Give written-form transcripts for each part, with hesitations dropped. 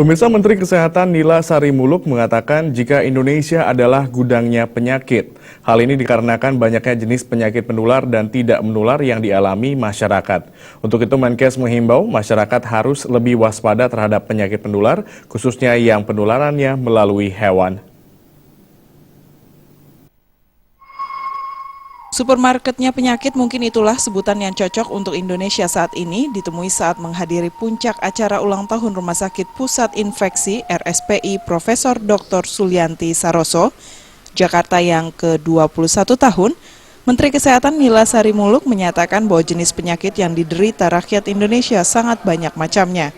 Pemirsa, Menteri Kesehatan Nila Sarimuluk mengatakan jika Indonesia adalah gudangnya penyakit. Hal ini dikarenakan banyaknya jenis penyakit penular dan tidak menular yang dialami masyarakat. Untuk itu Menkes menghimbau masyarakat harus lebih waspada terhadap penyakit penular, khususnya yang penularannya melalui hewan. Supermarketnya penyakit mungkin itulah sebutan yang cocok untuk Indonesia saat ini, ditemui saat menghadiri puncak acara ulang tahun Rumah Sakit Pusat Infeksi RSPI Profesor Dr. Sulianti Saroso, Jakarta yang ke-21 tahun. Menteri Kesehatan Nila Sarimuluk menyatakan bahwa jenis penyakit yang diderita rakyat Indonesia sangat banyak macamnya.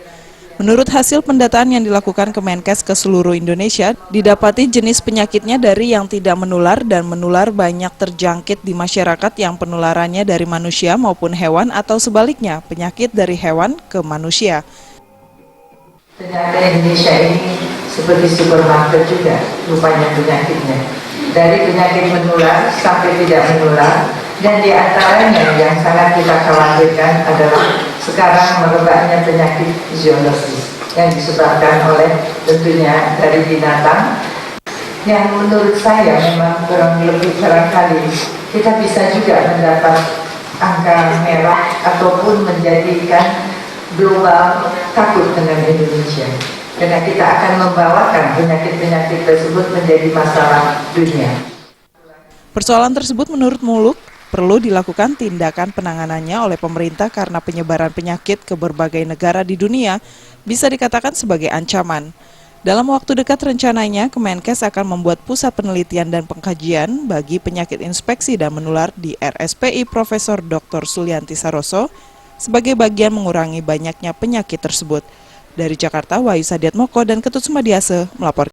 Menurut hasil pendataan yang dilakukan Kemenkes ke seluruh Indonesia, didapati jenis penyakitnya dari yang tidak menular dan menular banyak terjangkit di masyarakat yang penularannya dari manusia maupun hewan atau sebaliknya, penyakit dari hewan ke manusia. Ternyata Indonesia ini seperti supermarket juga, rupanya penyakitnya. Dari penyakit menular sampai tidak menular, dan di antaranya yang sangat kita khawatirkan adalah sekarang merebaknya penyakit zoonoses yang disebabkan oleh tentunya dari binatang, yang menurut saya memang kurang lebih barangkali kita bisa juga mendapat angka merah ataupun menjadikan global takut dengan Indonesia, karena kita akan membawakan penyakit-penyakit tersebut menjadi masalah dunia. Persoalan tersebut menurut Muluk perlu dilakukan tindakan penanganannya oleh pemerintah karena penyebaran penyakit ke berbagai negara di dunia bisa dikatakan sebagai ancaman. Dalam waktu dekat rencananya, Kemenkes akan membuat pusat penelitian dan pengkajian bagi penyakit infeksi dan menular di RSPI Profesor Dr. Sulianti Saroso sebagai bagian mengurangi banyaknya penyakit tersebut. Dari Jakarta, Wahyu Sadiatmoko dan Ketut Sumadiase melaporkan.